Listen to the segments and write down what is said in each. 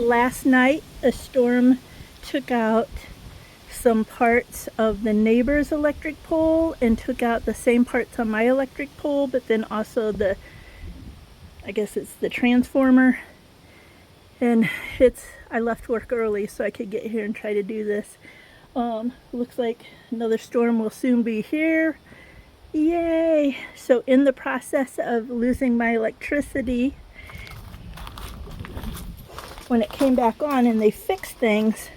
Last night, a storm took out some parts of the neighbor's electric pole and took out the same parts on my electric pole, but then also the, I guess it's the transformer. And I left work early so I could get here and try to do this. Looks like another storm will soon be here. Yay! So in the process of losing my electricity, when it came back on and they fixed things,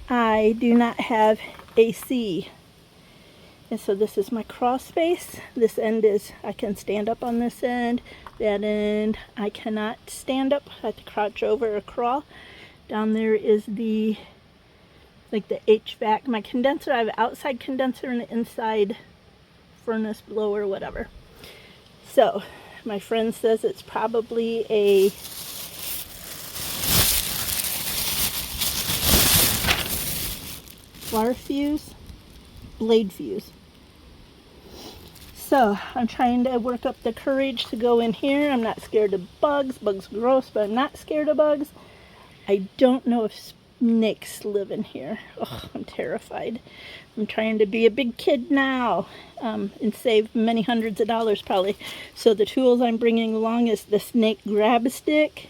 I do not have AC. And so this is my crawl space. This end is, I can stand up on this end. That end, I cannot stand up. I have to crouch over or crawl. Down there is the HVAC. My condenser, I have an outside condenser and an inside furnace blower, whatever. So, my friend says it's probably a bar fuse, blade fuse. So I'm trying to work up the courage to go in here. I'm not scared of bugs. Bugs are gross, but I'm not scared of bugs. I don't know if snakes live in here. Oh, I'm terrified. I'm trying to be a big kid now and save many hundreds of dollars probably. So the tools I'm bringing along is the snake grab stick.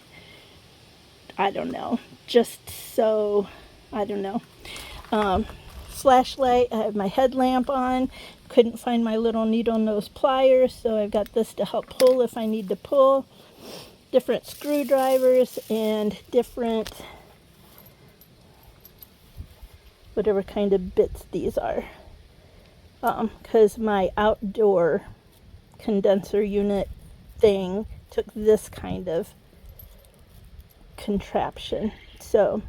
I don't know. Just so, I don't know. Flashlight. I have my headlamp on. Couldn't find my little needle nose pliers, so I've got this to help pull if I need to pull. Different screwdrivers and different whatever kind of bits these are. Because my outdoor condenser unit thing took this kind of contraption. So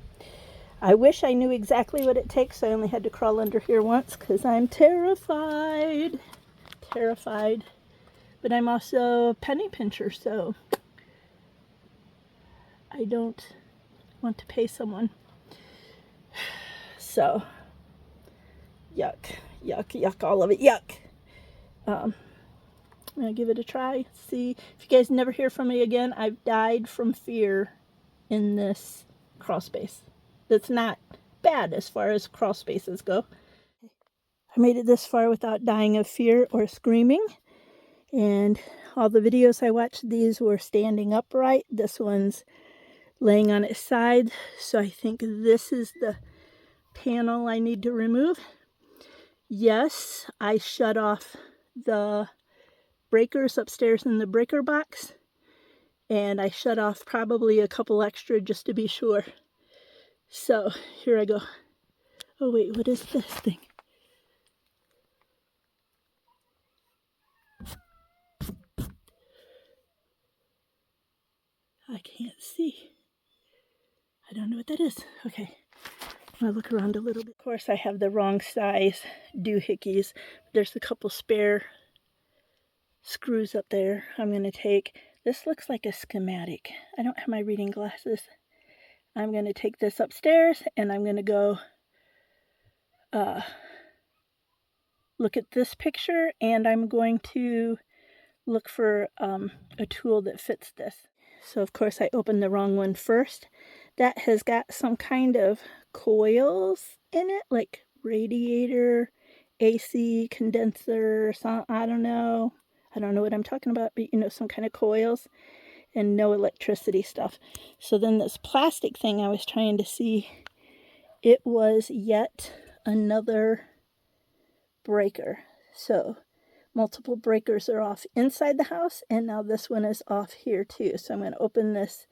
I wish I knew exactly what it takes. I only had to crawl under here once because I'm terrified. Terrified. But I'm also a penny pincher, so I don't want to pay someone. So, yuck, yuck, yuck, all of it, yuck. I'm going to give it a try. See, if you guys never hear from me again, I've died from fear in this crawl space. That's not bad as far as crawl spaces go. I made it this far without dying of fear or screaming. And all the videos I watched, these were standing upright. This one's laying on its side. So I think this is the panel I need to remove. Yes, I shut off the breakers upstairs in the breaker box. And I shut off probably a couple extra just to be sure. So, here I go. Oh wait, what is this thing? I can't see. I don't know what that is. Okay, I'm gonna look around a little bit. Of course, I have the wrong size doohickeys. There's a couple spare screws up there I'm gonna take. This looks like a schematic. I don't have my reading glasses. I'm gonna take this upstairs and I'm gonna go look at this picture, and I'm going to look for a tool that fits this. So of course I opened the wrong one first. That has got some kind of coils in it, like radiator, AC, condenser, some, I don't know what I'm talking about, but you know, some kind of coils and no electricity stuff. So then this plastic thing I was trying to see, it was yet another breaker. So multiple breakers are off inside the house, and now this one is off here too. So I'm going to open this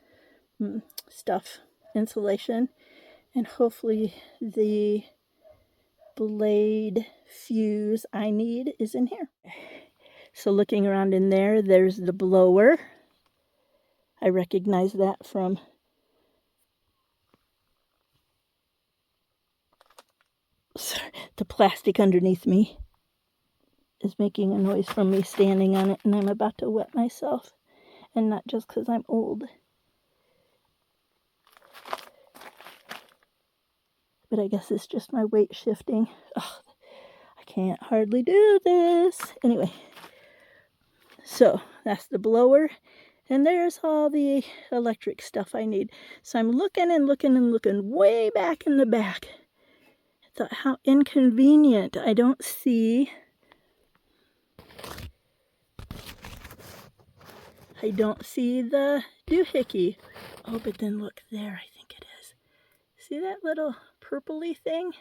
stuff, insulation, and hopefully the blade fuse I need is in here. So looking around in there, there's the blower. I recognize that from the plastic underneath me is making a noise from me standing on it, and I'm about to wet myself, and not just because I'm old. But I guess it's just my weight shifting. Oh, I can't hardly do this. Anyway, so that's the blower, And there's all the electric stuff I need. So I'm looking and looking and looking way back in the back. I thought, how inconvenient. I don't see the doohickey. Oh, but then look there, I think it is. See that little purpley thing?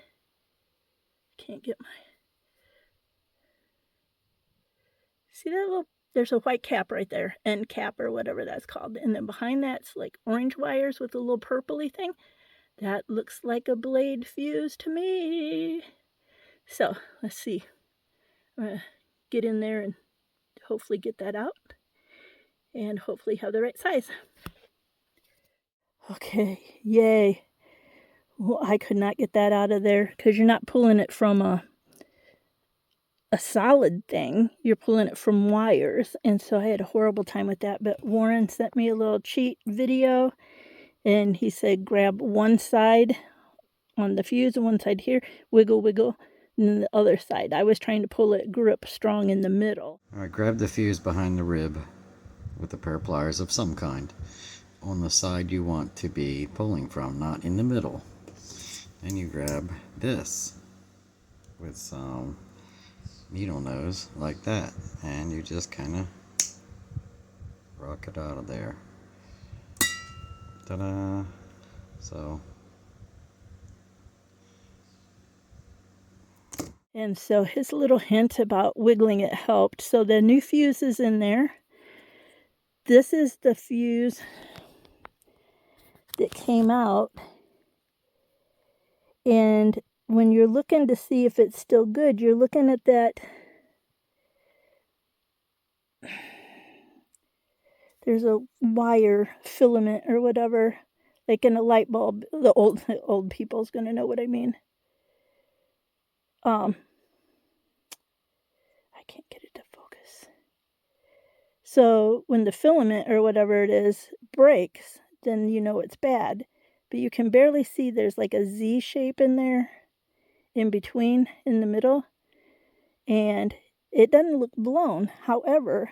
Can't get my... See that little... There's a white cap right there, end cap or whatever that's called. And then behind that's like orange wires with a little purpley thing. That looks like a blade fuse to me. So, let's see. I'm going to get in there and hopefully get that out. And hopefully have the right size. Okay, yay. Well, I could not get that out of there because you're not pulling it from a solid thing. You're pulling it from wires. And so I had a horrible time with that. But Warren sent me a little cheat video. And he said grab one side on the fuse and one side here. Wiggle, wiggle. And then the other side. I was trying to pull it grip strong in the middle. Alright, grab the fuse behind the rib with a pair of pliers of some kind on the side you want to be pulling from, not in the middle. Then you grab this with some needle nose like that, and you just kind of rock it out of there. Ta-da! So, and so his little hint about wiggling it helped. So the new fuse is in there. This is the fuse that came out. And when you're looking to see if it's still good, you're looking at that. There's a wire filament or whatever, like in a light bulb. The old people's gonna know what I mean. I can't get it to focus. So when the filament or whatever it is breaks, then you know it's bad. But you can barely see there's like a Z shape in there, in between, in the middle. And it doesn't look blown. However,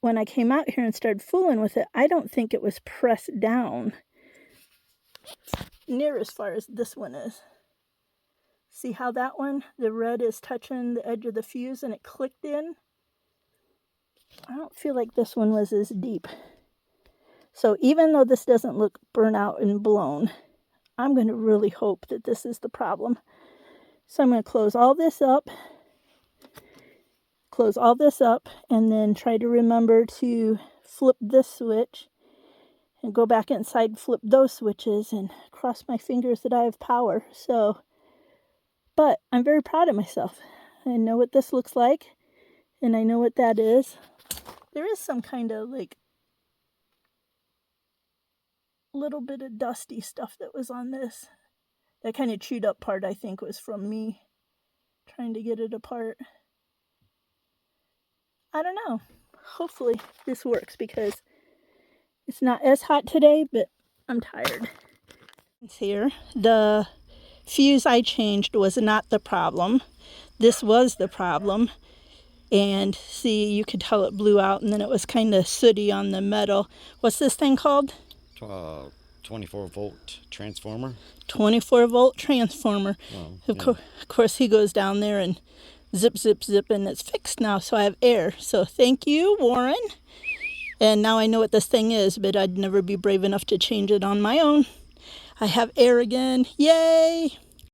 when I came out here and started fooling with it, I don't think it was pressed down near as far as this one is. See how that one, the red is touching the edge of the fuse and it clicked in? I don't feel like this one was as deep. So even though this doesn't look burnt out and blown, I'm going to really hope that this is the problem. So I'm going to close all this up, and then try to remember to flip this switch and go back inside and flip those switches and cross my fingers that I have power. So, but I'm very proud of myself. I know what this looks like, and I know what that is. There is some kind of like little bit of dusty stuff that was on this. That kind of chewed up part, I think, was from me trying to get it apart. I don't know. Hopefully this works because it's not as hot today, but I'm tired. Here, the fuse I changed was not the problem. This was the problem. And see, you could tell it blew out, and then it was kind of sooty on the metal. What's this thing called? 24-volt transformer. 24-volt transformer. Well, Of course, he goes down there and zip, zip, zip, and it's fixed now, so I have air. So thank you, Warren. And now I know what this thing is, but I'd never be brave enough to change it on my own. I have air again. Yay!